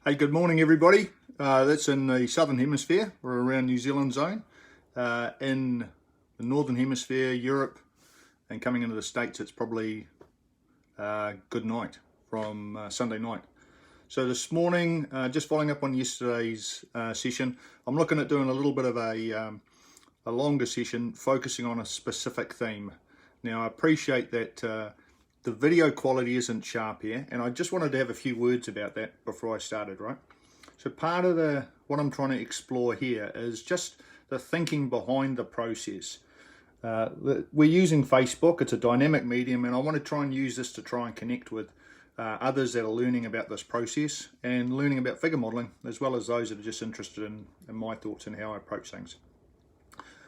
Hey, good morning everybody. That's in the Southern Hemisphere. We're around New Zealand zone. In the Northern Hemisphere, Europe, and coming into the States, it's probably good night from Sunday night. So this morning, just following up on yesterday's session, I'm looking at doing a little bit of a longer session focusing on a specific theme. Now I appreciate that the video quality isn't sharp here, and I just wanted to have a few words about that before I started, right? So part of what I'm trying to explore here is just the thinking behind the process. We're using Facebook, it's a dynamic medium, and I want to try and use this to try and connect with others that are learning about this process and learning about figure modeling, as well as those that are just interested in my thoughts and how I approach things.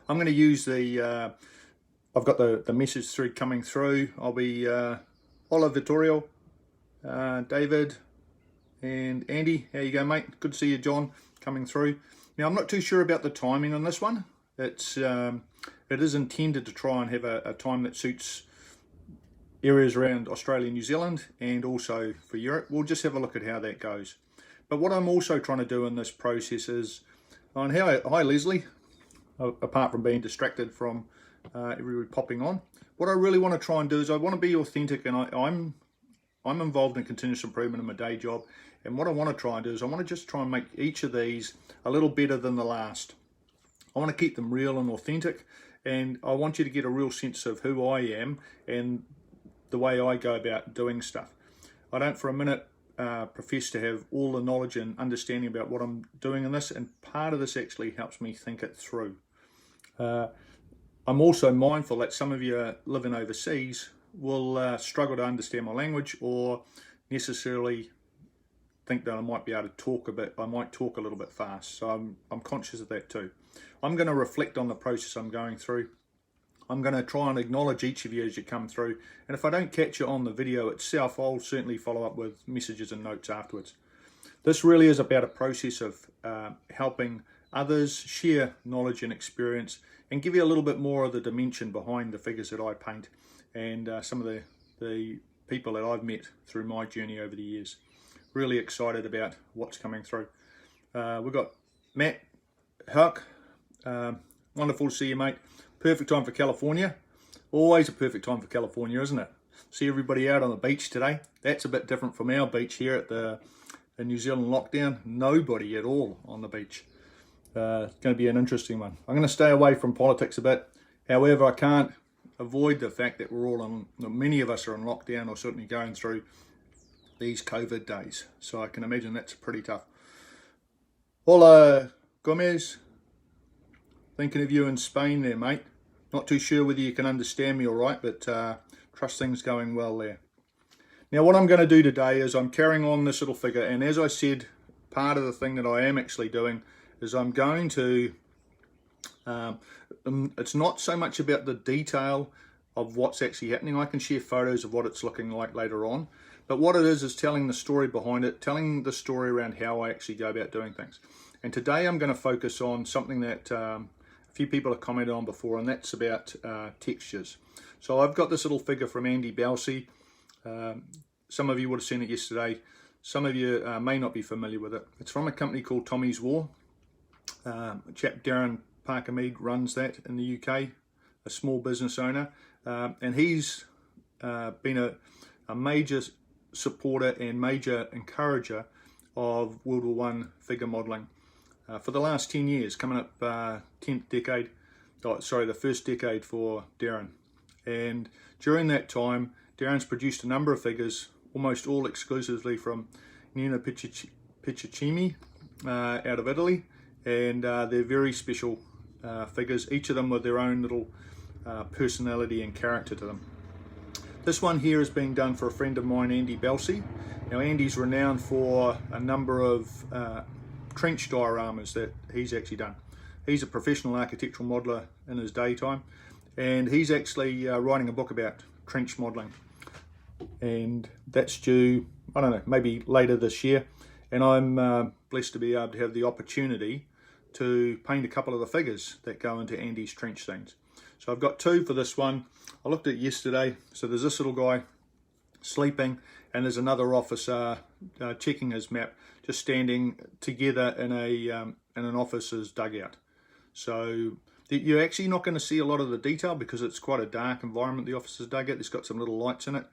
I'm going to use I've got the message thread coming through. I'll be Hola Vittorio, David and Andy. How you go, mate? Good to see you, John, coming through. Now, I'm not too sure about the timing on this one. It is intended to try and have a time that suits areas around Australia and New Zealand, and also for Europe. We'll just have a look at how that goes. But what I'm also trying to do in this process is, hi Leslie, apart from being distracted from everybody popping on, what I really want to try and do is I want to be authentic, and I'm involved in continuous improvement in my day job, and what I want to try and do is I want to just try and make each of these a little better than the last. I want to keep them real and authentic, and I want you to get a real sense of who I am and the way I go about doing stuff. I don't for a minute profess to have all the knowledge and understanding about what I'm doing in this, and part of this actually helps me think it through. I'm also mindful that some of you living overseas will struggle to understand my language, or necessarily think that I might be able to talk I might talk a little bit fast. So I'm conscious of that too. I'm going to reflect on the process I'm going through. I'm going to try and acknowledge each of you as you come through. And if I don't catch you on the video itself, I'll certainly follow up with messages and notes afterwards. This really is about a process of helping others share knowledge and experience, and give you a little bit more of the dimension behind the figures that I paint, and some of the people that I've met through my journey over the years. Really excited about what's coming through. We've got Matt Huck. Wonderful to see you, mate. Perfect time for California. Always a perfect time for California, isn't it? See everybody out on the beach today. That's a bit different from our beach here at the New Zealand lockdown. Nobody at all on the beach. It's going to be an interesting one. I'm going to stay away from politics a bit. However, I can't avoid the fact that many of us are in lockdown, or certainly going through these COVID days. So I can imagine that's pretty tough. Hola, Gomez. Thinking of you in Spain there, mate. Not too sure whether you can understand me all right, but trust things going well there. Now, what I'm going to do today is I'm carrying on this little figure, and as I said, part of the thing that I am actually doing is I'm going to, it's not so much about the detail of what's actually happening. I can share photos of what it's looking like later on, but what it is telling the story behind it, telling the story around how I actually go about doing things. And today I'm going to focus on something that a few people have commented on before, and that's about textures. So I've got this little figure from Andy Belsey. Some of you would have seen it yesterday. Some of you may not be familiar with it. It's from a company called Tommy's War. A chap, Darren Parker-Mead, runs that in the UK, a small business owner, and he's been a major supporter and major encourager of World War I figure modelling for the last 10 years, coming up 10th decade, the first decade for Darren. And during that time, Darren's produced a number of figures, almost all exclusively from Nino Piccicini out of Italy. And they're very special figures, each of them with their own little personality and character to them. This one here is being done for a friend of mine, Andy Belsey. Now, Andy's renowned for a number of trench dioramas that he's actually done. He's a professional architectural modeler in his daytime, and he's actually writing a book about trench modeling. And that's due, I don't know, maybe later this year. And I'm blessed to be able to have the opportunity to paint a couple of the figures that go into Andy's trench scenes. So I've got two for this one. I looked at it yesterday. So there's this little guy sleeping, and there's another officer checking his map, just standing together in an officer's dugout. So you're actually not going to see a lot of the detail because it's quite a dark environment, the officer's dugout. It's got some little lights in it,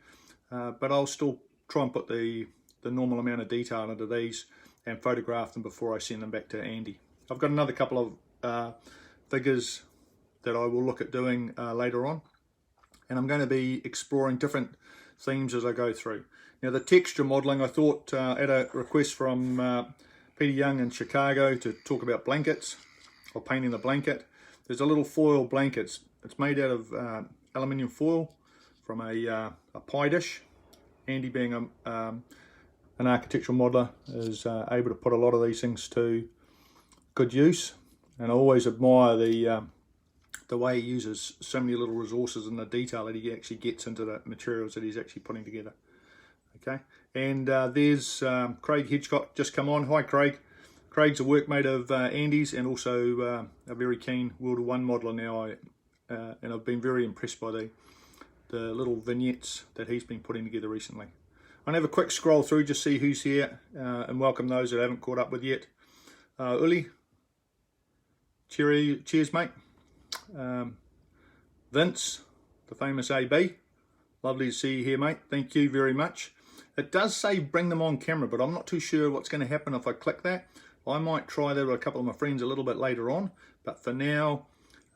but I'll still try and put the normal amount of detail into these and photograph them before I send them back to Andy. I've got another couple of figures that I will look at doing later on, and I'm going to be exploring different themes as I go through. Now the texture modelling, I thought at a request from Peter Young in Chicago to talk about blankets, or painting the blanket. There's a little foil blanket. It's made out of aluminium foil from a pie dish. Andy, being an architectural modeller, is able to put a lot of these things to good use, and I always admire the way he uses so many little resources and the detail that he actually gets into the materials that he's actually putting together. Okay, and there's Craig Hitchcock just come on. Hi Craig. Craig's a workmate of Andy's, and also a very keen World War I modeller now, and I've been very impressed by the little vignettes that he's been putting together recently. I'll have a quick scroll through, just see who's here, and welcome those that I haven't caught up with yet. Uli, cheers mate. Vince, the famous AB, lovely to see you here mate, thank you very much. It does say bring them on camera, but I'm not too sure what's going to happen if I click that. I might try that with a couple of my friends a little bit later on, but for now,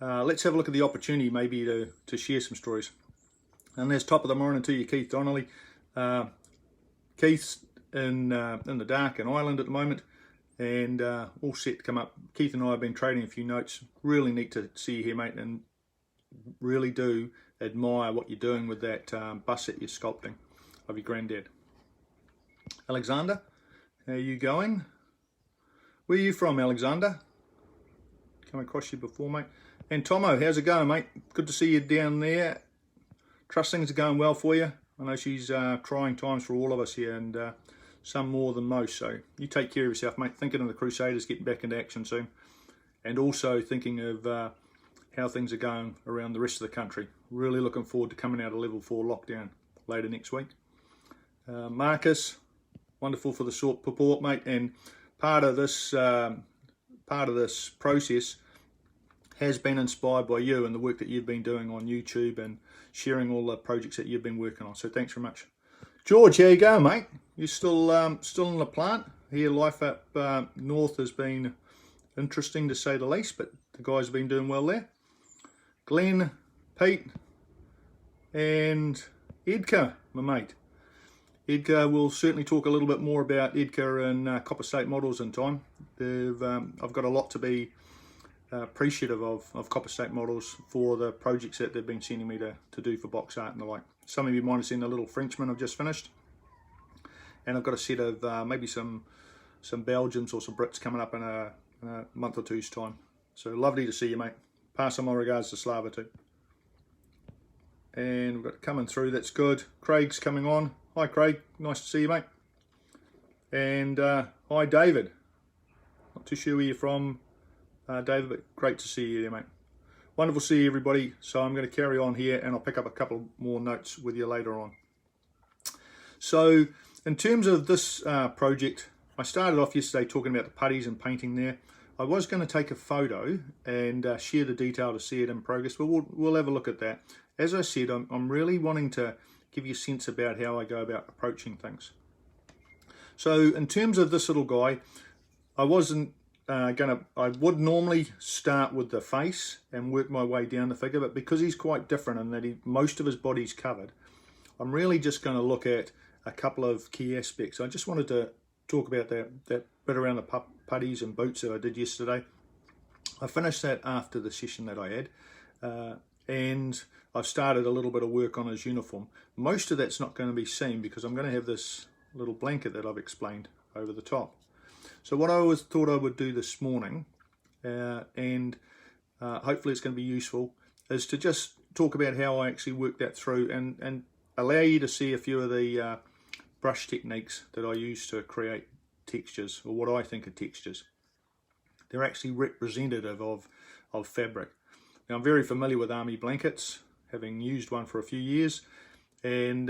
let's have a look at the opportunity maybe to share some stories. And there's top of the morning to you, Keith Donnelly. Keith's in the dark in Ireland at the moment, and all set to come up. Keith and I have been trading a few notes. Really neat to see you here, mate, and really do admire what you're doing with that bus that you're sculpting of your granddad. Alexander, how are you going? Where are you from, Alexander? Come across you before, mate. And Tomo, how's it going, mate? Good to see you down there. Trust things are going well for you. I know she's trying times for all of us here, and some more than most. So you take care of yourself, mate. Thinking of the Crusaders getting back into action soon, and also thinking of how things are going around the rest of the country. Really looking forward to coming out of level 4 lockdown later next week. Marcus, wonderful for the support, mate. And part of this process has been inspired by you and the work that you've been doing on YouTube and sharing all the projects that you've been working on. So thanks very much. George, how you going, mate? You still in the plant? Here, life up north has been interesting to say the least, but the guys have been doing well there. Glenn, Pete, and Edgar, my mate. Edgar, we'll certainly talk a little bit more about Edgar and Copper State Models in time. I've got a lot to be appreciative of Copper State Models for the projects that they've been sending me to do for box art and the like. Some of you might have seen the little Frenchman I've just finished, and I've got a set of maybe some Belgians or some Brits coming up in a month or two's time. So lovely to see you, mate. Pass on my regards to Slava too. And we've got coming through, that's good. Craig's coming on. Hi Craig, nice to see you, mate. And hi David. Not too sure where you're from, David, but great to see you there, mate. Wonderful to see you, everybody. So I'm going to carry on here, and I'll pick up a couple more notes with you later on. So in terms of this project, I started off yesterday talking about the putties and painting there. I was going to take a photo and share the detail to see it in progress, but we'll have a look at that. As I said, I'm really wanting to give you a sense about how I go about approaching things. So in terms of this little guy, I wasn't I would normally start with the face and work my way down the figure, but because he's quite different in that most of his body's covered, I'm really just going to look at a couple of key aspects. I just wanted to talk about that bit around the putties and boots that I did yesterday. I finished that after the session that I had, and I've started a little bit of work on his uniform. Most of that's not going to be seen because I'm going to have this little blanket that I've explained over the top. So what I always thought I would do this morning, and hopefully it's going to be useful, is to just talk about how I actually work that through and allow you to see a few of the brush techniques that I use to create textures, or what I think are textures. They're actually representative of fabric. Now I'm very familiar with army blankets, having used one for a few years, and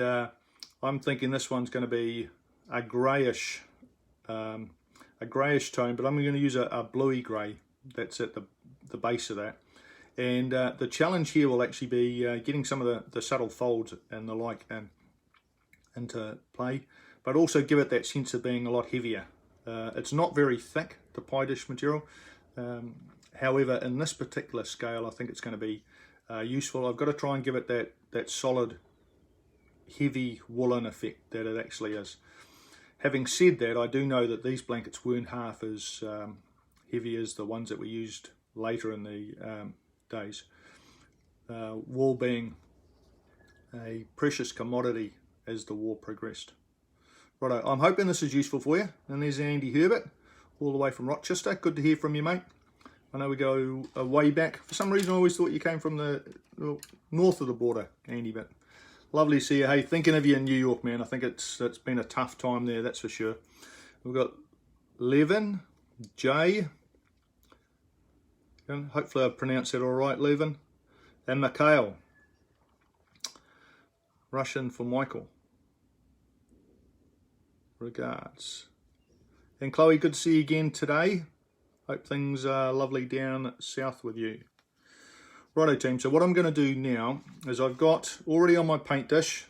I'm thinking this one's going to be a greyish tone, but I'm going to use a bluey grey. That's at the base of that. And the challenge here will actually be getting some of the subtle folds and the like into play, but also give it that sense of being a lot heavier. It's not very thick, the pie dish material. However, in this particular scale, I think it's going to be useful. I've got to try and give it that solid, heavy woolen effect that it actually is. Having said that, I do know that these blankets weren't half as heavy as the ones that we used later in the days. Wool being a precious commodity as the war progressed. Righto, I'm hoping this is useful for you. And there's Andy Herbert, all the way from Rochester. Good to hear from you, mate. I know we go way back. For some reason, I always thought you came from the north of the border, Andy, but lovely to see you. Hey, thinking of you in New York, man. I think it's been a tough time there, that's for sure. We've got Levin, Jay, and hopefully I pronounced that all right, Levin, and Mikhail. Russian for Michael. Regards. And Chloe, good to see you again today. Hope things are lovely down south with you. Righto team, so what I'm going to do now is I've got already on my paint dish,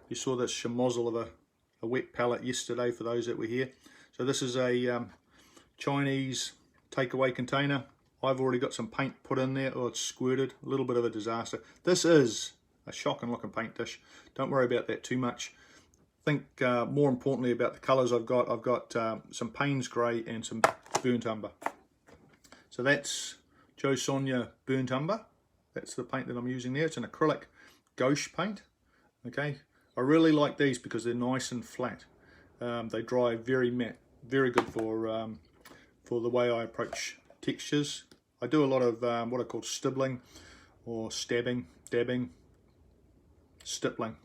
you saw this schmozzle of a wet palette yesterday for those that were here. So this is a Chinese takeaway container. I've already got some paint put in there, or it's squirted, a little bit of a disaster. This is a shocking looking paint dish. Don't worry about that too much. Think more importantly about the colours I've got some Payne's Grey and some Burnt Umber. So that's Joe Sonia Burnt Umber. That's the paint that I'm using there. It's an acrylic gouache paint. Okay, I really like these because they're nice and flat. They dry very matte, very good for the way I approach textures. I do a lot of what I call stippling, or stabbing, dabbing, stippling.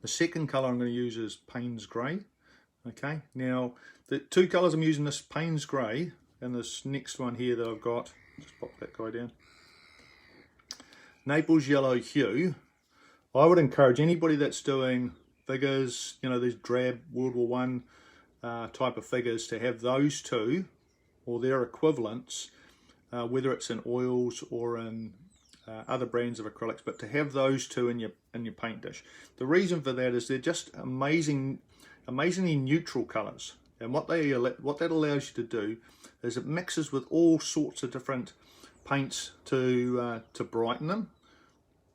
The second colour I'm going to use is Payne's Grey. Okay, now the two colours I'm using, this Payne's Grey and this next one here that I've got, just pop that guy down, Naples Yellow Hue. I would encourage anybody that's doing figures, you know, these drab World War I type of figures, to have those two or their equivalents, whether it's in oils or in other brands of acrylics, but to have those two in your paint dish. The reason for that is they're just amazingly neutral colours, and what that allows you to do is it mixes with all sorts of different paints to brighten them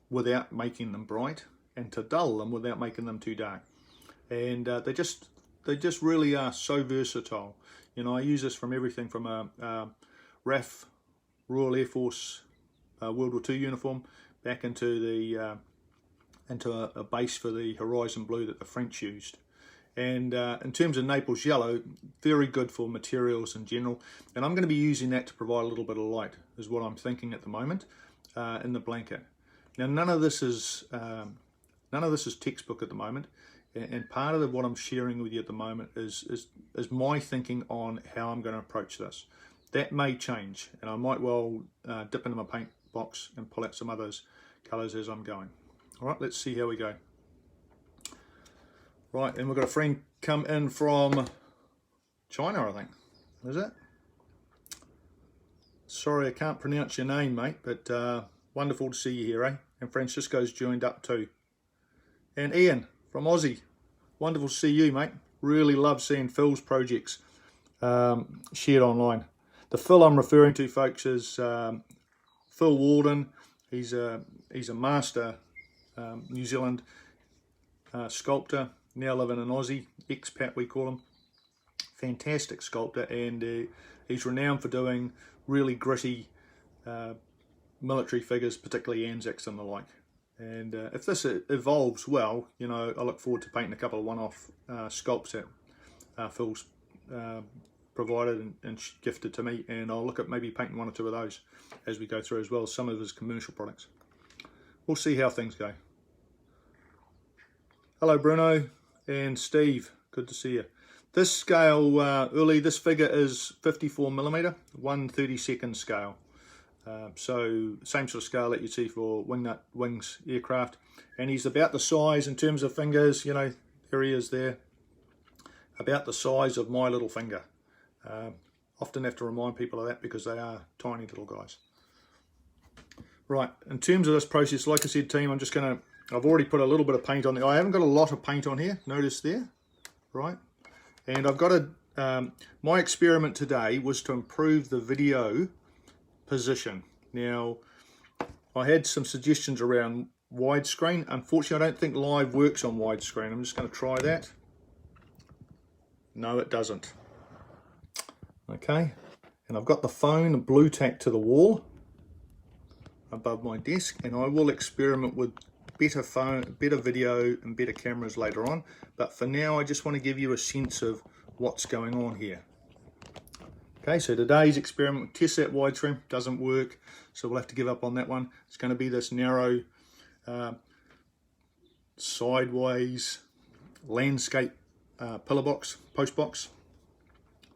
without making them bright, and to dull them without making them too dark. And they just really are so versatile. You know, I use this from everything from a RAF, Royal Air Force World War II uniform, back into a base for the Horizon Blue that the French used. And in terms of Naples Yellow, very good for materials in general. And I'm going to be using that to provide a little bit of light, is what I'm thinking at the moment, in the blanket. Now, none of this is textbook at the moment, and part of what I'm sharing with you at the moment is my thinking on how I'm going to approach this. That may change, and I might well dip into my paint box and pull out some of those colours as I'm going. All right, let's see how we go. Right, and we've got a friend come in from China, I think. Is it? Sorry, I can't pronounce your name, mate, but wonderful to see you here, eh? And Francisco's joined up too. And Ian from Aussie. Wonderful to see you, mate. Really love seeing Phil's projects shared online. The Phil I'm referring to, folks, is Phil Walden. He's a master New Zealand sculptor, now living in Aussie, expat we call him. Fantastic sculptor, and he's renowned for doing really gritty military figures, particularly Anzacs and the like. And if this evolves well, you know, I look forward to painting a couple of one-off sculpts that Phil's provided and gifted to me, and I'll look at maybe painting one or two of those as we go through, as well as some of his commercial products. We'll see how things go. Hello Bruno and Steve, good to see you. This scale, Uli, this figure is 54mm, 1/32 scale. So same sort of scale that you see for wings aircraft, and he's about the size in terms of fingers, you know, there he is there, about the size of my little finger. Often have to remind people of that because they are tiny little guys. Right, in terms of this process, like I said, team, I've already put a little bit of paint on there. I haven't got a lot of paint on here, notice there, right? And I've got my experiment today was to improve the video position. Now, I had some suggestions around widescreen. Unfortunately, I don't think live works on widescreen. I'm just going to try that. No, it doesn't. Okay, and I've got the phone blue tacked to the wall above my desk, and I will experiment with better video and better cameras later on, but for now I just want to give you a sense of what's going on here. Okay, so today's experiment with test that widescreen doesn't work, so we'll have to give up on that one. It's going to be this narrow sideways landscape pillar box, post box.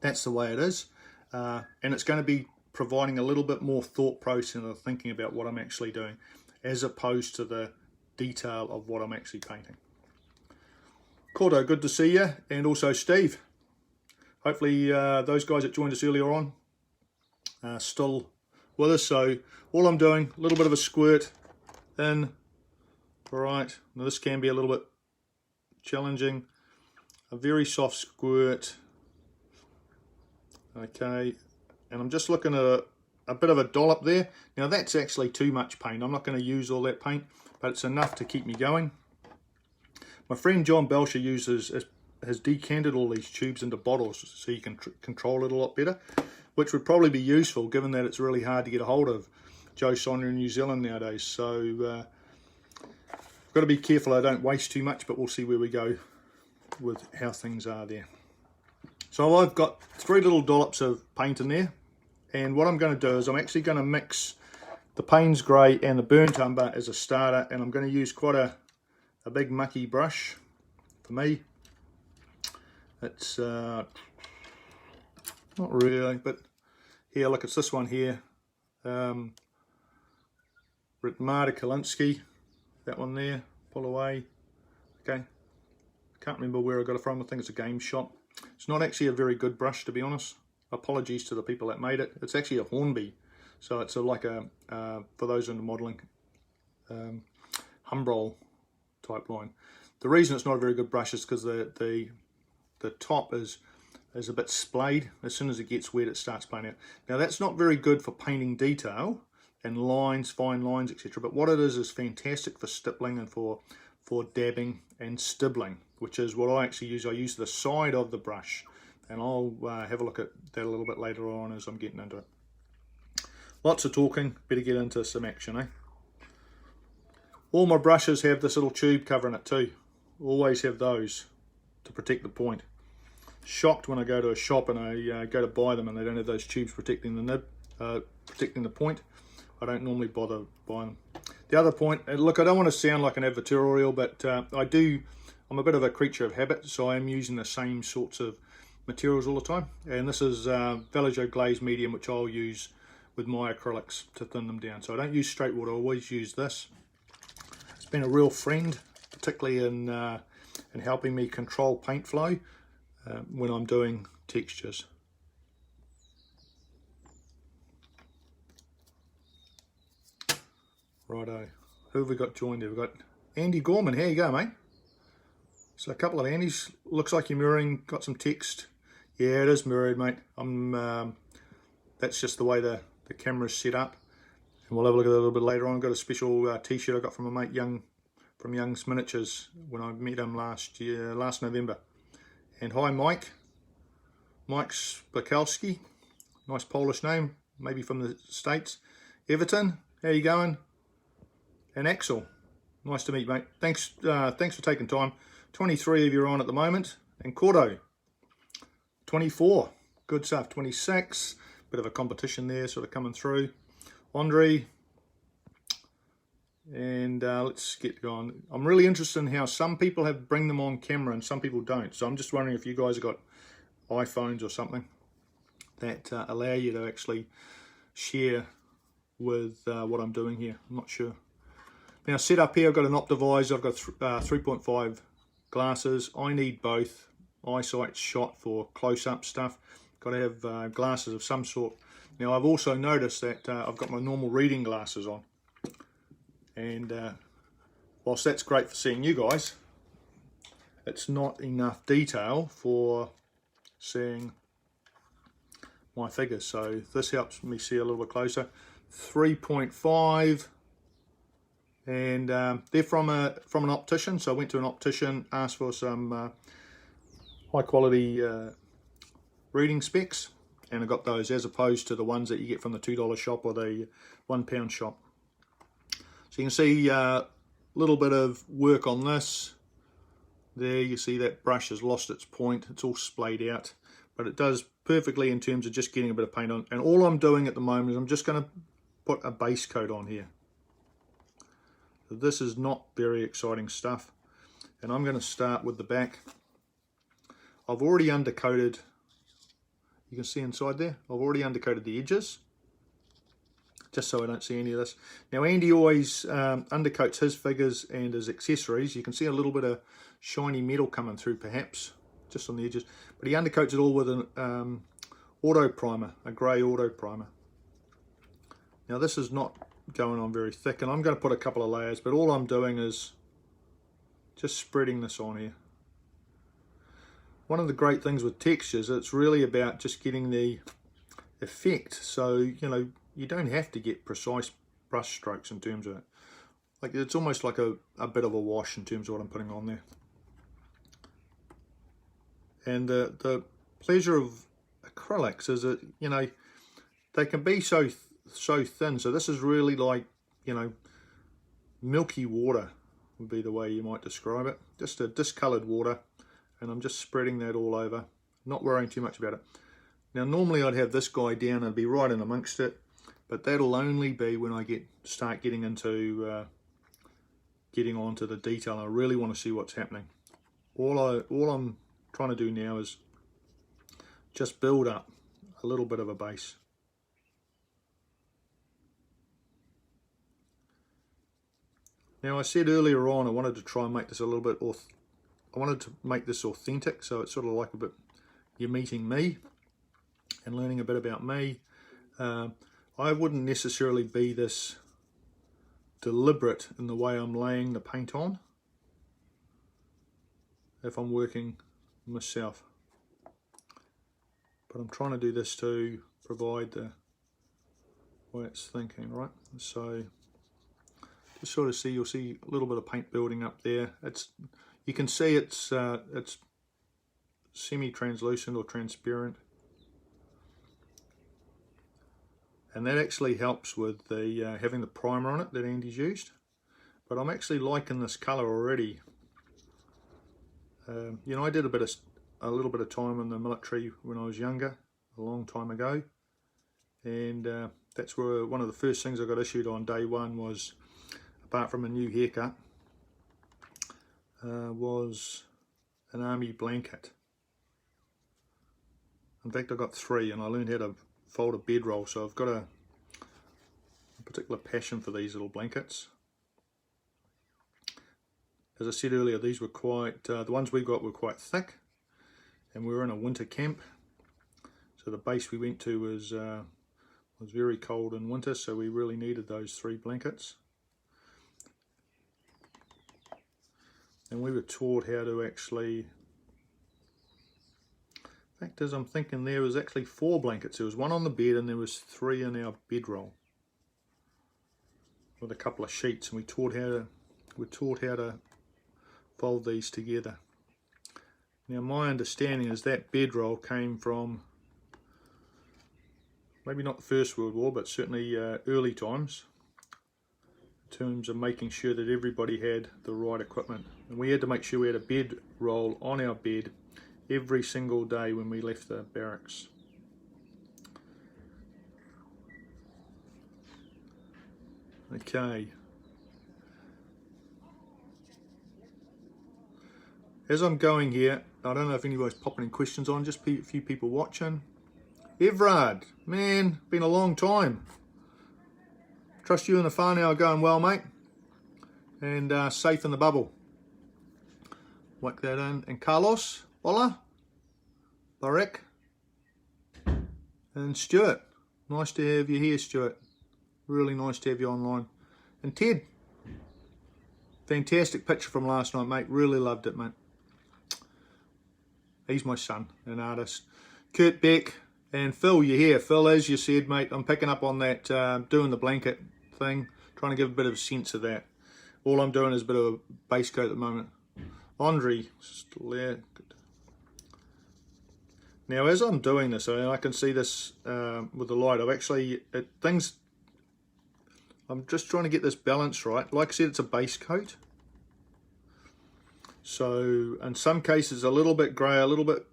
That's the way it is, and it's going to be providing a little bit more thought process and thinking about what I'm actually doing, as opposed to the detail of what I'm actually painting. Cordo, good to see you, and also Steve. Hopefully those guys that joined us earlier on are still with us. So all I'm doing, a little bit of a squirt in. All right, now this can be a little bit challenging. A very soft squirt. Okay, and I'm just looking at a bit of a dollop there. Now that's actually too much paint. I'm not going to use all that paint, but it's enough to keep me going. My friend John Belcher has decanted all these tubes into bottles so you can control it a lot better, which would probably be useful given that it's really hard to get a hold of Joe Sonia in New Zealand nowadays. So I've got to be careful I don't waste too much, but we'll see where we go with how things are there. So I've got 3 little dollops of paint in there, and what I'm going to do is I'm actually going to mix the Payne's Grey and the Burnt Umber as a starter, and I'm going to use quite a big mucky brush for me. It's not really, but here, look, it's this one here, Ritmar Kalinski, that one there, pull away. Okay, can't remember where I got it from. I think it's a game shop. It's not actually a very good brush, to be honest. Apologies to the people that made it. It's actually a Hornby, so it's like a for those in the modelling, Humbrol type line. The reason it's not a very good brush is because the top is a bit splayed. As soon as it gets wet, it starts playing out. Now that's not very good for painting detail and lines, fine lines, etc. But what it is fantastic for stippling and for dabbing and stibbling, which is what I actually use. I use the side of the brush, and I'll have a look at that a little bit later on as I'm getting into it. Lots of talking, better get into some action, eh? All my brushes have this little tube covering it too. Always have those to protect the point. Shocked when I go to a shop and I go to buy them and they don't have those tubes protecting the nib, protecting the point. I don't normally bother buying them. The other point, look, I don't want to sound like an advertorial, but I'm a bit of a creature of habit, so I am using the same sorts of materials all the time. And this is Vallejo Glaze Medium, which I'll use with my acrylics to thin them down. So I don't use straight water, I always use this. It's been a real friend, particularly in helping me control paint flow when I'm doing textures. Righto, who have we got joined here? We've got Andy Gorman. Here you go, mate. So a couple of Andys. Looks like you're mirroring, got some text. Yeah, it is mirrored, mate. That's just the way the camera's set up. And we'll have a look at that a little bit later on. I've got a special t-shirt I got from a mate from Young's Miniatures when I met him last November. And hi, Mike. Mike Spakowski. Nice Polish name, maybe from the States. Everton, how you going? And Axel, nice to meet, mate. Thanks for taking time. 23 of you are on at the moment. And Cordo, 24. Good stuff. 26. Bit of a competition there, sort of coming through. Andre. And let's get going. I'm really interested in how some people bring them on camera and some people don't. So I'm just wondering if you guys have got iPhones or something that allow you to actually share with what I'm doing here. I'm not sure. Now set up here, I've got an Optivisor, I've got 3.5 glasses. I need both. Eyesight's shot for close-up stuff. Got to have glasses of some sort. Now I've also noticed that I've got my normal reading glasses on, and whilst that's great for seeing you guys, it's not enough detail for seeing my figures. So this helps me see a little bit closer. 3.5, and they're from an optician. So I went to an optician, asked for some high quality reading specs, and I got those as opposed to the ones that you get from the $2 shop or the £1 shop. So you can see a little bit of work on this. There you see that brush has lost its point. It's all splayed out, but it does perfectly in terms of just getting a bit of paint on. And all I'm doing at the moment is I'm just going to put a base coat on here. So this is not very exciting stuff. And I'm going to start with the back. I've already undercoated, you can see inside there, I've already undercoated the edges, just so I don't see any of this. Now Andy always undercoats his figures and his accessories. You can see a little bit of shiny metal coming through perhaps, just on the edges, but he undercoats it all with an auto primer, a grey auto primer. Now this is not going on very thick, and I'm going to put a couple of layers, but all I'm doing is just spreading this on here. One of the great things with textures, it's really about just getting the effect. So, you know, you don't have to get precise brush strokes in terms of it. Like, it's almost like a bit of a wash in terms of what I'm putting on there. And the pleasure of acrylics is that, you know, they can be so thin. So this is really like, you know, milky water would be the way you might describe it. Just a discolored water. And I'm just spreading that all over, not worrying too much about it. Now normally I'd have this guy down and be right in amongst it, but that'll only be when I start getting into getting onto the detail. I really want to see what's happening. All I'm trying to do now is just build up a little bit of a base. Now I said earlier on I wanted to try and make this a little bit I wanted to make this authentic, so it's sort of like a bit, you're meeting me and learning a bit about me. I wouldn't necessarily be this deliberate in the way I'm laying the paint on if I'm working myself. But I'm trying to do this to provide the way it's thinking, right? So just sort of see, you'll see a little bit of paint building up there. You can see it's semi-translucent or transparent, and that actually helps with the having the primer on it that Andy's used. But I'm actually liking this colour already. You know, I did a little bit of time in the military when I was younger, a long time ago, and that's where one of the first things I got issued on day one was, apart from a new haircut, was an army blanket. In fact, I got 3, and I learned how to fold a bedroll, so I've got a particular passion for these little blankets. As I said earlier, these were quite, the ones we got were quite thick, and we were in a winter camp, so the base we went to was very cold in winter, so we really needed those 3 blankets. And we were taught how to actually, fact is, I'm thinking there was actually 4 blankets. There was 1 on the bed and there was 3 in our bedroll with a couple of sheets, and we were taught how to fold these together. Now my understanding is that bedroll came from maybe not the First World War, but certainly early times, in terms of making sure that everybody had the right equipment. And we had to make sure we had a bed roll on our bed every single day when we left the barracks. Okay. As I'm going here, I don't know if anybody's popping any questions on, just a few people watching. Everard, man, been a long time. Trust you and the whānau are going well, mate, and safe in the bubble. Whack that in. And Carlos, hola, Barek, and Stuart. Nice to have you here, Stuart. Really nice to have you online. And Ted, fantastic picture from last night, mate. Really loved it, mate. He's my son, an artist. Kurt Beck and Phil, you're here. Phil, as you said, mate, I'm picking up on that, doing the blanket thing, trying to give a bit of a sense of that. All I'm doing is a bit of a base coat at the moment. Andre, still there. Good. Now, as I'm doing this, I can see this with the light. I'm just trying to get this balance right. Like I said, it's a base coat. So, in some cases, a little bit grey, a little bit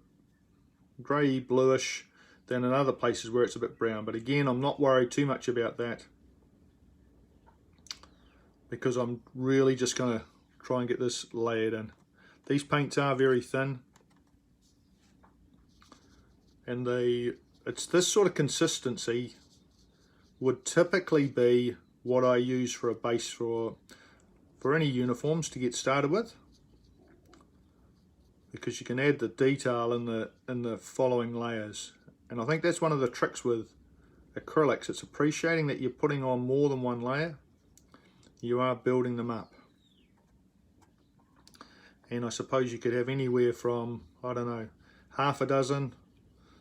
grey bluish, than in other places where it's a bit brown. But again, I'm not worried too much about that, because I'm really just going to try and get this layered in. These paints are very thin, and it's this sort of consistency would typically be what I use for a base for any uniforms to get started with, because you can add the detail in the following layers. And I think that's one of the tricks with acrylics. It's appreciating that you're putting on more than one layer. You are building them up. And I suppose you could have anywhere from, I don't know, half a dozen,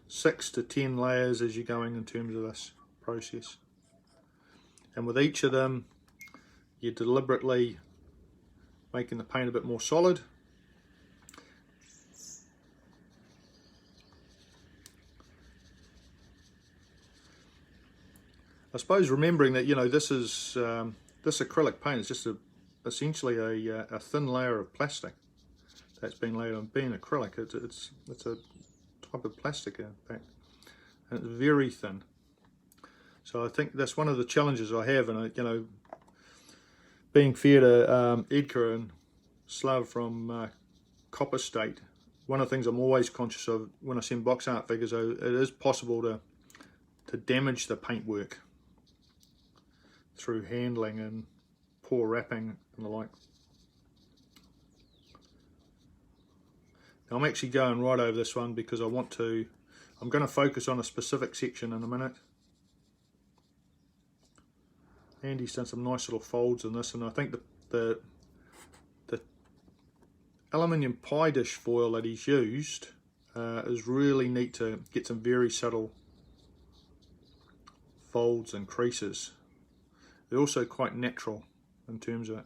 6 to 10 layers as you're going in terms of this process. And with each of them, you're deliberately making the paint a bit more solid. I suppose remembering that, you know, this is this acrylic paint is just essentially a thin layer of plastic that's been laid on. Being acrylic, it's a type of plastic, in fact, and it's very thin. So I think that's one of the challenges I have, and you know, being fair to Edgar and Slav from Copper State, one of the things I'm always conscious of when I send box art figures, it is possible to damage the paintwork through handling and poor wrapping and the like. Now I'm actually going right over this one because I'm going to focus on a specific section in a minute. Andy's done some nice little folds in this, and I think the aluminium pie dish foil that he's used is really neat to get some very subtle folds and creases. They're also quite natural in terms of it.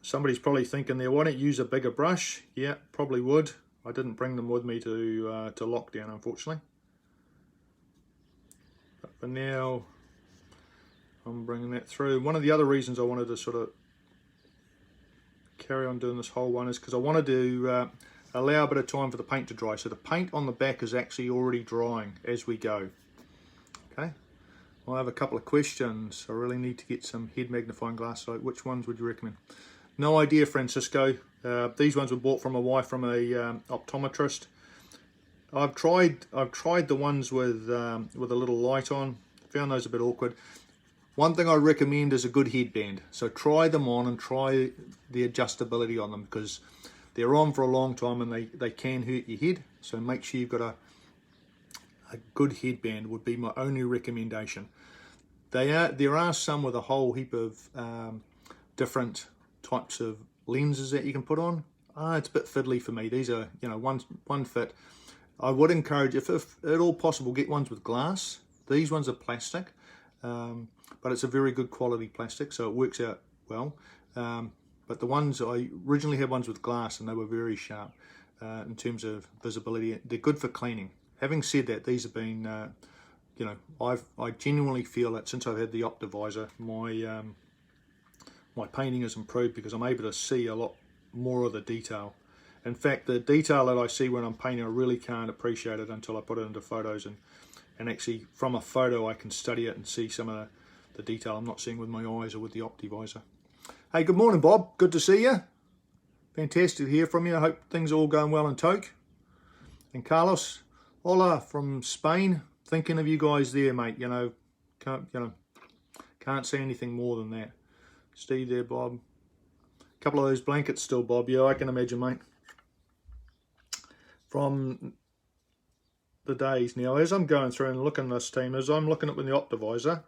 Somebody's probably thinking there, why don't you use a bigger brush? Yeah, probably would. I didn't bring them with me to lockdown, unfortunately. But for now, I'm bringing that through. One of the other reasons I wanted to sort of carry on doing this whole one is because I wanted to allow a bit of time for the paint to dry. So the paint on the back is actually already drying as we go. Okay, I have a couple of questions. I really need to get some head magnifying glass. So which ones would you recommend? No idea, Francisco. These ones were bought from my wife from a optometrist. I've tried the ones with a little light on. Found those a bit awkward. One thing I recommend is a good headband. So try them on and try the adjustability on them, because they're on for a long time and they can hurt your head. So make sure you've got a good headband would be my only recommendation. There are some with a whole heap of different types of lenses that you can put on. It's a bit fiddly for me. These are, you know, one fit. I would encourage, if at all possible, get ones with glass. These ones are plastic, but it's a very good quality plastic, so it works out well. But the ones, I originally had ones with glass and they were very sharp in terms of visibility. They're good for cleaning. Having said that, these have been, you know, I genuinely feel that since I've had the Optivisor, my painting has improved because I'm able to see a lot more of the detail. In fact, the detail that I see when I'm painting, I really can't appreciate it until I put it into photos, and actually from a photo I can study it and see some of the detail I'm not seeing with my eyes or with the Optivisor. Hey, good morning, Bob. Good to see you. Fantastic to hear from you. I hope things are all going well in Toke. And Carlos, Hola from Spain. Thinking of you guys there, mate. Can't say anything more than that. Steve there, Bob. A couple of those blankets still, Bob. Yeah, I can imagine, mate. From the days now, as I'm going through and looking at this team, as I'm looking at with the Optivisor,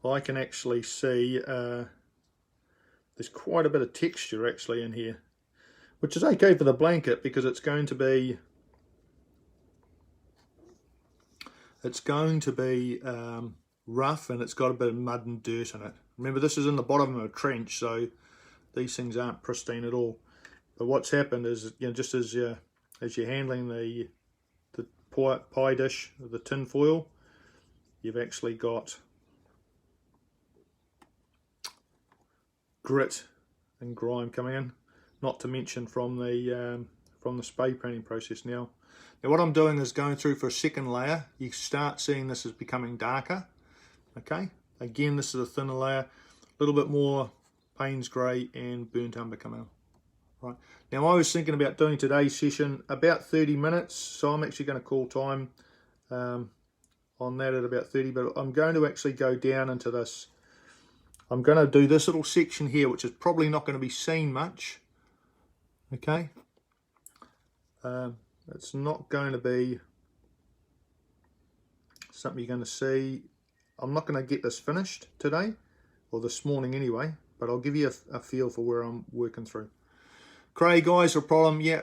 I can actually see there's quite a bit of texture actually in here, which is okay for the blanket because it's going to be rough, and it's got a bit of mud and dirt in it. Remember, this is in the bottom of a trench, so these things aren't pristine at all. But what's happened is, just as you're handling the pie dish, the tin foil, you've actually got grit and grime coming in, not to mention from the spray painting process. Now what I'm doing is going through for a second layer. You start seeing this is becoming darker. Okay, again, this is a thinner layer, a little bit more Payne's grey and burnt umber coming out. Right, now I was thinking about doing today's session about 30 minutes, so I'm actually going to call time on that at about 30, but I'm going to actually go down into this. I'm going to do this little section here, which is probably not going to be seen much. Okay, it's not going to be something you're going to see. I'm not going to get this finished today, or this morning anyway, but I'll give you a feel for where I'm working through. Craig, eyes are a problem. Yeah,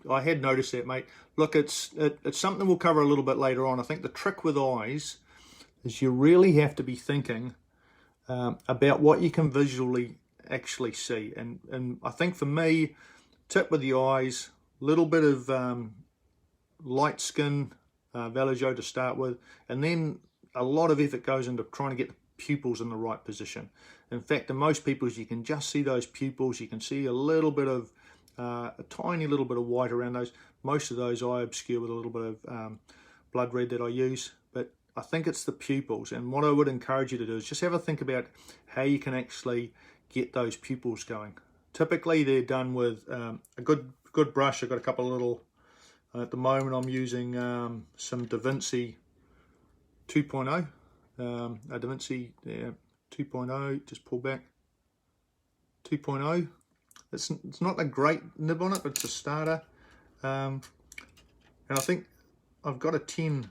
I had noticed that, mate. Look, it's something we'll cover a little bit later on. I think the trick with eyes is you really have to be thinking about what you can visually actually see. And I think for me, tip with the eyes, little bit of light skin Vallejo to start with, and then a lot of effort goes into trying to get the pupils in the right position. In fact, in most pupils, you can just see those pupils. You can see a little bit of a tiny little bit of white around those. Most of those I obscure with a little bit of blood red that I use, but I think it's the pupils. And what I would encourage you to do is just have a think about how you can actually get those pupils going. Typically, they're done with a good brush. I've got a couple of little. At the moment, I'm using some Da Vinci 2.0. A Da Vinci 2.0. Just pull back. 2.0. It's not a great nib on it, but it's a starter. And I think I've got a 10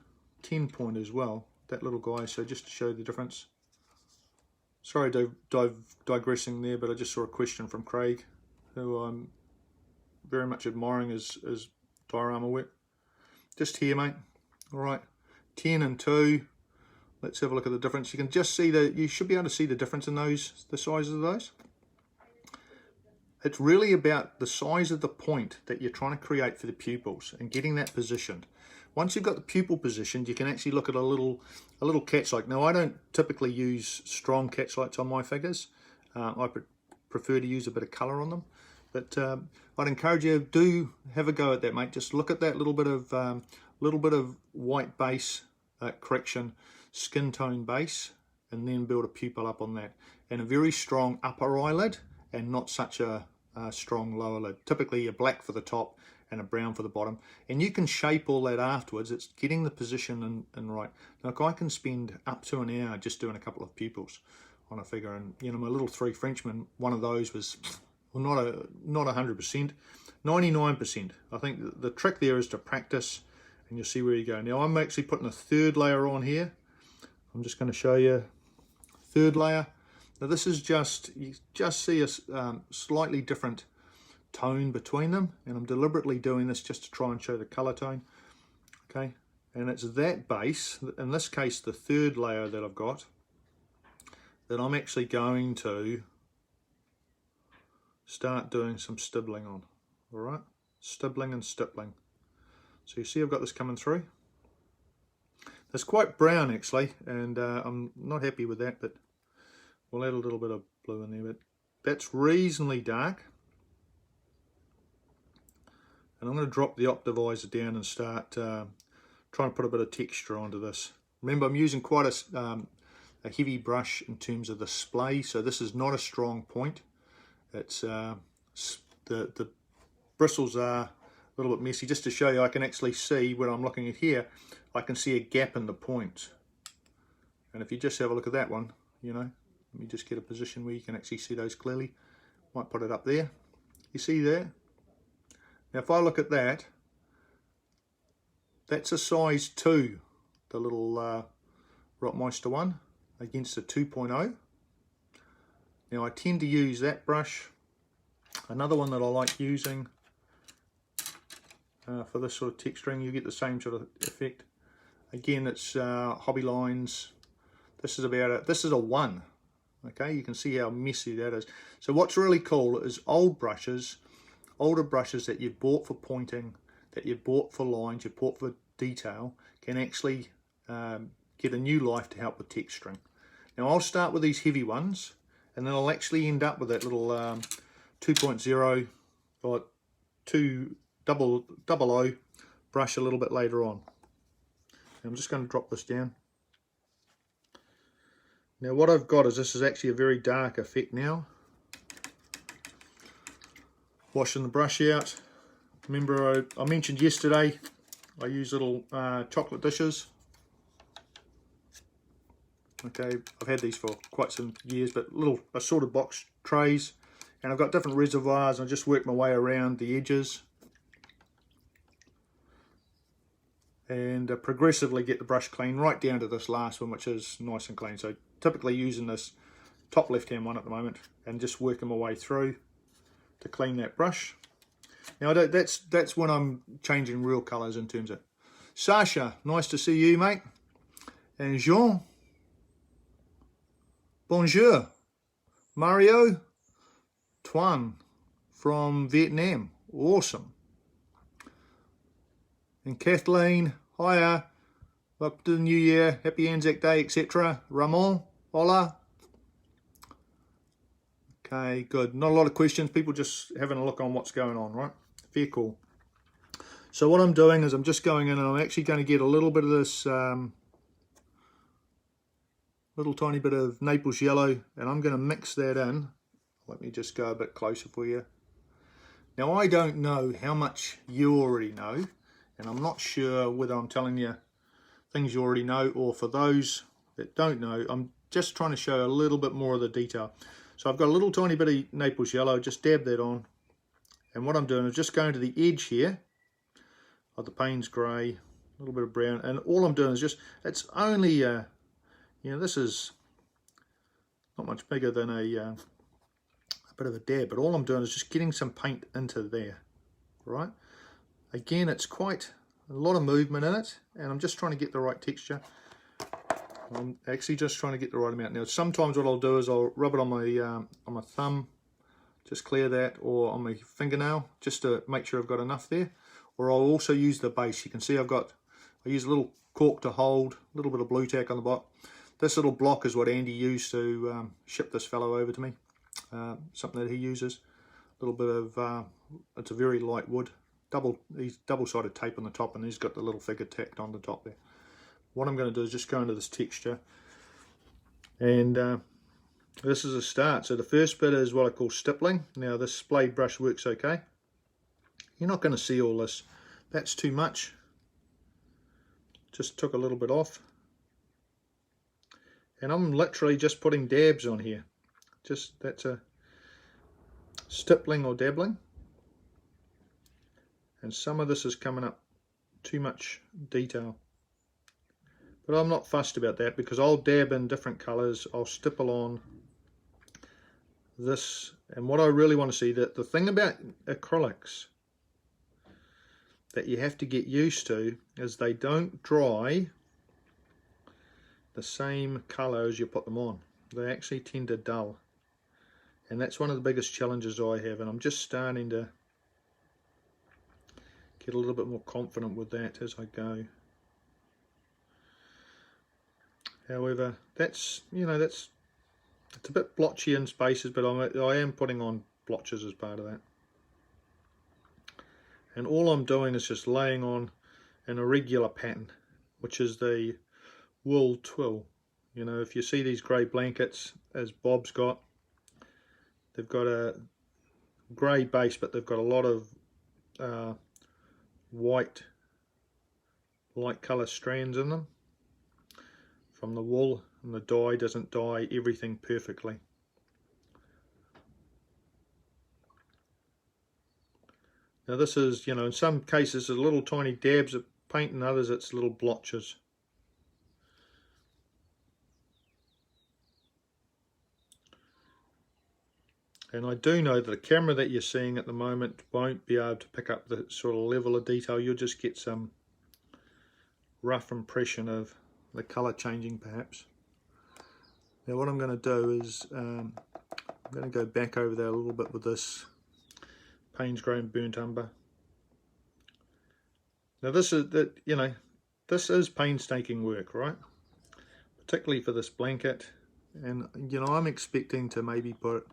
point as well, that little guy. So just to show the difference. Sorry, digressing there, but I just saw a question from Craig, who I'm very much admiring his diorama work. Just here, mate. All right, 10 and 2. Let's have a look at the difference. You can just see you should be able to see the difference in those, the sizes of those. It's really about the size of the point that you're trying to create for the pupils and getting that positioned. Once you've got the pupil positioned, you can actually look at a little catch light. Now, I don't typically use strong catch lights on my figures. I prefer to use a bit of colour on them. But I'd encourage you to do have a go at that, mate. Just look at that little bit of white base correction, skin tone base, and then build a pupil up on that. And a very strong upper eyelid, and not such a strong lower lid. Typically, a black for the top and a brown for the bottom, and you can shape all that afterwards. It's getting the position and right. Now, I can spend up to an hour just doing a couple of pupils on a figure, and my little 3 Frenchmen, one of those was not 100%, 99%. I think the trick there is to practice, and you'll see where you go. Now, I'm actually putting a third layer on here. I'm just going to show you third layer. Now, this is you just see a slightly different tone between them, and I'm deliberately doing this just to try and show the color tone. Okay, and it's that base, in this case the third layer that I've got, that I'm actually going to start doing some stippling on. All right, stippling and stippling. So you see I've got this coming through. It's quite brown actually, and I'm not happy with that, but we'll add a little bit of blue in there. But that's reasonably dark. And I'm going to drop the Optivisor down and start trying to put a bit of texture onto this. Remember, I'm using quite a heavy brush in terms of the splay, so this is not a strong point. It's the bristles are a little bit messy. Just to show you, I can actually see when I'm looking at here, I can see a gap in the point. And if you just have a look at that one, you know, let me just get a position where you can actually see those clearly. Might put it up there. You see there? Now if I look at that, that's a size 2, the little Rottmeister one, against a 2.0. Now I tend to use that brush. Another one that I like using for this sort of texturing, you get the same sort of effect. Again, it's Hobby Lines. This is this is a 1. Okay, you can see how messy that is. So what's really cool is older brushes that you've bought for pointing, that you've bought for lines, you've bought for detail, can actually get a new life to help with texturing. Now I'll start with these heavy ones, and then I'll actually end up with that little 2.0 or 2.00 brush a little bit later on. I'm just going to drop this down. Now what I've got is, this is actually a very dark effect now. Washing the brush out. Remember I mentioned yesterday I use little chocolate dishes. Okay, I've had these for quite some years, but little assorted box trays, and I've got different reservoirs, and I just work my way around the edges and progressively get the brush clean right down to this last one, which is nice and clean. So typically using this top left hand one at the moment and just working my way through to clean that brush. Now that's when I'm changing real colours in terms of. Sasha, nice to see you, mate. And Jean, bonjour. Mario, Tuan from Vietnam, awesome. And Kathleen, hiya, welcome to the new year, happy Anzac Day, etc. Ramon, hola. Okay, good. Not a lot of questions, people just having a look on what's going on, right? Fair cool. So what I'm doing is I'm just going in and I'm actually going to get a little bit of this little tiny bit of Naples yellow, and I'm going to mix that in. Let me just go a bit closer for you. Now I don't know how much you already know, and I'm not sure whether I'm telling you things you already know, or for those that don't know, I'm just trying to show a little bit more of the detail. So I've got a little tiny bit of Naples yellow, just dab that on, and what I'm doing is just going to the edge here of the Payne's grey, a little bit of brown, and all I'm doing is just, it's only you know, this is not much bigger than a bit of a dab, but all I'm doing is just getting some paint into there, right? Again, it's quite a lot of movement in it, and I'm just trying to get the right texture. I'm actually just trying to get the right amount. Now sometimes what I'll do is I'll rub it on my thumb, just clear that, or on my fingernail, just to make sure I've got enough there. Or I'll also use the base. You can see I use a little cork to hold, a little bit of blue tack on the bottom. This little block is what Andy used to ship this fellow over to me. Something that he uses. A little bit of, it's a very light wood. He's double-sided tape on the top, and he's got the little figure tacked on the top there. What I'm going to do is just go into this texture, and this is a start. So the first bit is what I call stippling. Now this blade brush works okay. You're not going to see all this. That's too much. Just took a little bit off. And I'm literally just putting dabs on here. That's a stippling or dabbling. And some of this is coming up too much detail. But I'm not fussed about that, because I'll dab in different colours. I'll stipple on this. And what I really want to see, that the thing about acrylics that you have to get used to is they don't dry the same colour as you put them on. They actually tend to dull, and that's one of the biggest challenges I have, and I'm just starting to get a little bit more confident with that as I go. However, that's, you know, it's a bit blotchy in spaces, but I am putting on blotches as part of that. And all I'm doing is just laying on an irregular pattern, which is the wool twill. You know, if you see these grey blankets, as Bob's got, they've got a grey base, but they've got a lot of white light colour strands in them from the wool, and the dye doesn't dye everything perfectly. Now this is, you know, in some cases it's little tiny dabs of paint, in others it's little blotches. And I do know that the camera that you're seeing at the moment won't be able to pick up the sort of level of detail. You'll just get some rough impression of the colour changing perhaps. Now what I'm going to do is I'm going to go back over there a little bit with this Payne's Grey and Burnt Umber. Now this is that, you know, this is painstaking work, right? Particularly for this blanket, and you know, I'm expecting to maybe put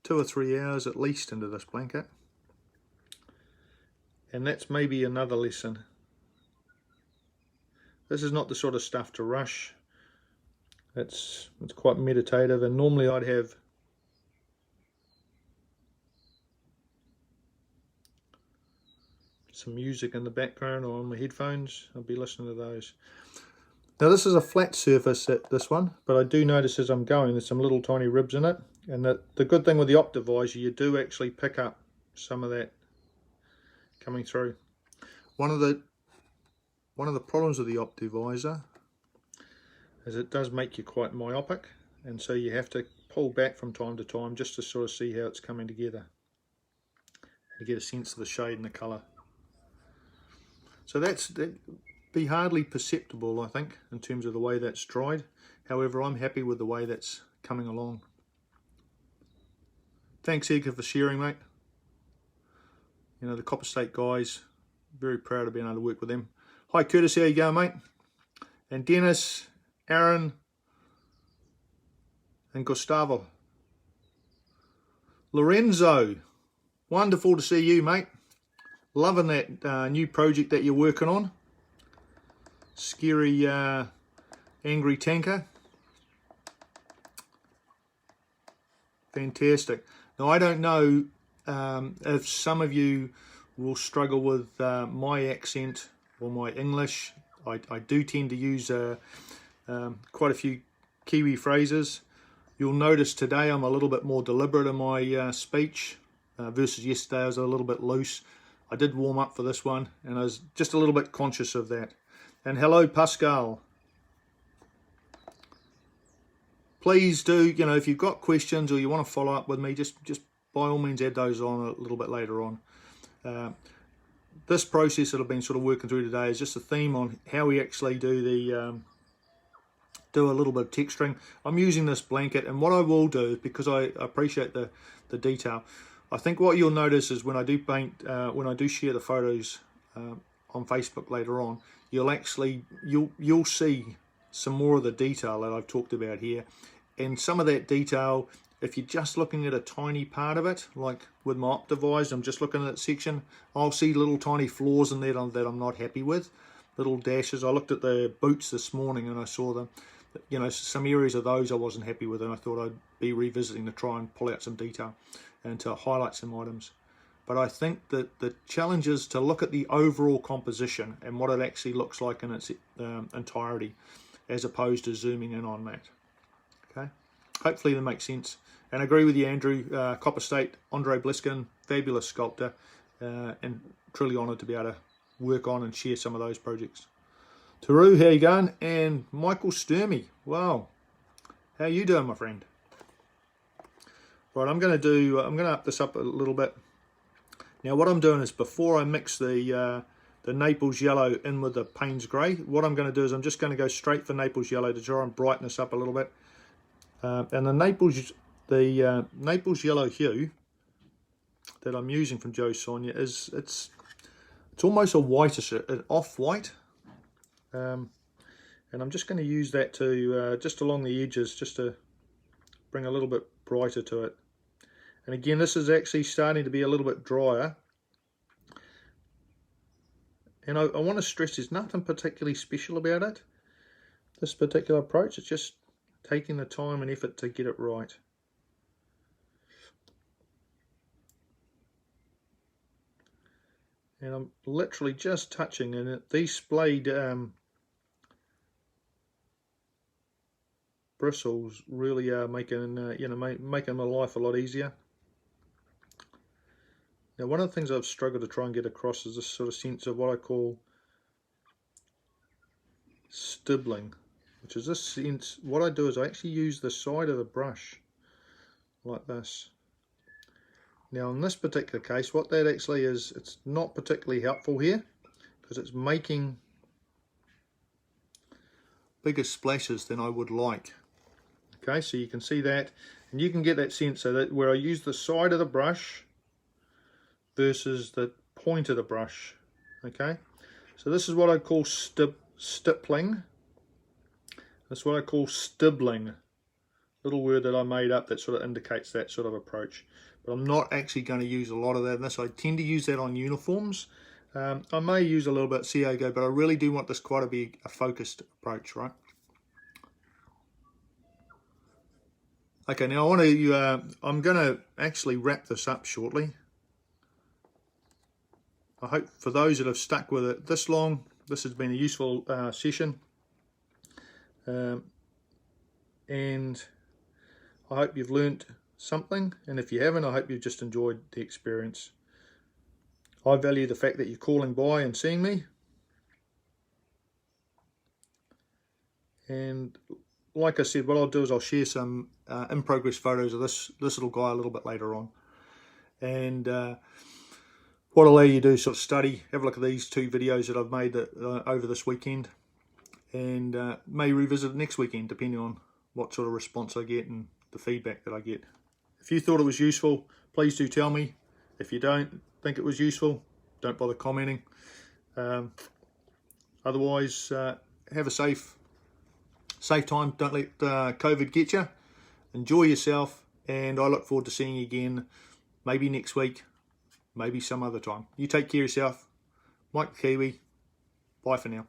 2 or 3 hours at least into this blanket, and that's maybe another lesson. This is not the sort of stuff to rush. It's quite meditative, and normally I'd have some music in the background or on my headphones. I'll be listening to those. Now this is a flat surface at this one, but I do notice as I'm going there's some little tiny ribs in it, and the good thing with the Optivisor, you do actually pick up some of that coming through. One of the problems with the Optivisor is it does make you quite myopic, and so you have to pull back from time to time just to sort of see how it's coming together. You get a sense of the shade and the colour. So that'd be hardly perceptible, I think, in terms of the way that's dried. However, I'm happy with the way that's coming along. Thanks, Edgar, for sharing, mate. You know, the Copper State guys, very proud of being able to work with them. Hi, Curtis, how you going, mate? And Dennis, Aaron, and Gustavo. Lorenzo, wonderful to see you, mate. Loving that new project that you're working on. Scary angry tanker. Fantastic. Now I don't know if some of you will struggle with my accent or my English. I do tend to use quite a few Kiwi phrases. You'll notice today I'm a little bit more deliberate in my speech versus yesterday I was a little bit loose. I did warm up for this one, and I was just a little bit conscious of that. And hello, Pascal. Please do, you know, if you've got questions or you want to follow up with me, just by all means add those on a little bit later on. This process that I've been sort of working through today is just a theme on how we actually do the do a little bit of texturing. I'm using this blanket, and what I will do, because I appreciate the detail, I think what you'll notice is when I do paint, when I do share the photos on Facebook later on, you'll see some more of the detail that I've talked about here. And some of that detail, if you're just looking at a tiny part of it, like with my Optivisor, I'm just looking at that section, I'll see little tiny flaws in there that I'm not happy with, little dashes. I looked at the boots this morning and I saw them, you know, some areas of those I wasn't happy with, and I thought I'd be revisiting to try and pull out some detail and to highlight some items. But I think that the challenge is to look at the overall composition and what it actually looks like in its entirety, as opposed to zooming in on that. Okay, hopefully that makes sense. And I agree with you, Andrew. Copper State, Andre Bliskin, fabulous sculptor, and truly honoured to be able to work on and share some of those projects. Taru, how you going? And Michael Sturmy, wow, how you doing, my friend? Right, I'm going to up this up a little bit. Now what I'm doing is, before I mix the Naples yellow in with the Payne's Grey, what I'm going to do is I'm just going to go straight for Naples yellow to try and brighten this up a little bit. And the Naples yellow hue that I'm using from Joe Sonia is it's almost a whitish, an off-white, and I'm just going to use that to just along the edges, just to bring a little bit brighter to it. And again, this is actually starting to be a little bit drier. And I want to stress there's nothing particularly special about it, this particular approach. It's just taking the time and effort to get it right. and I'm literally just touching, and these splayed bristles really are making making my life a lot easier. Now, one of the things I've struggled to try and get across is this sort of sense of what I call stibbling, which is this sense. What I do is I actually use the side of the brush like this. Now, in this particular case, what that actually is, it's not particularly helpful here because it's making bigger splashes than I would like. Okay, so you can see that, and you can get that sense so that where I use the side of the brush versus the point of the brush. Okay, so this is what I call stippling. That's what I call stibbling. Little word that I made up that sort of indicates that sort of approach. But I'm not actually going to use a lot of that in this. I tend to use that on uniforms. I may use a little bit CAGO, but I really do want this quite to be a focused approach, right? Okay, now I want to. I'm going to actually wrap this up shortly. I hope for those that have stuck with it this long, this has been a useful session, and I hope you've learnt something, and if you haven't, I hope you've just enjoyed the experience. I value the fact that you're calling by and seeing me, and like I said, what I'll do is I'll share some in-progress photos of this little guy a little bit later on, and what I'll allow you to do is sort of study, have a look at these 2 videos that I've made over this weekend, and may revisit it next weekend depending on what sort of response I get and the feedback that I get. If you thought it was useful, please do tell me. If you don't think it was useful, don't bother commenting. Otherwise, have a safe time. Don't let COVID get you. Enjoy yourself, and I look forward to seeing you again, maybe next week, maybe some other time. You take care of yourself. Mike the Kiwi. Bye for now.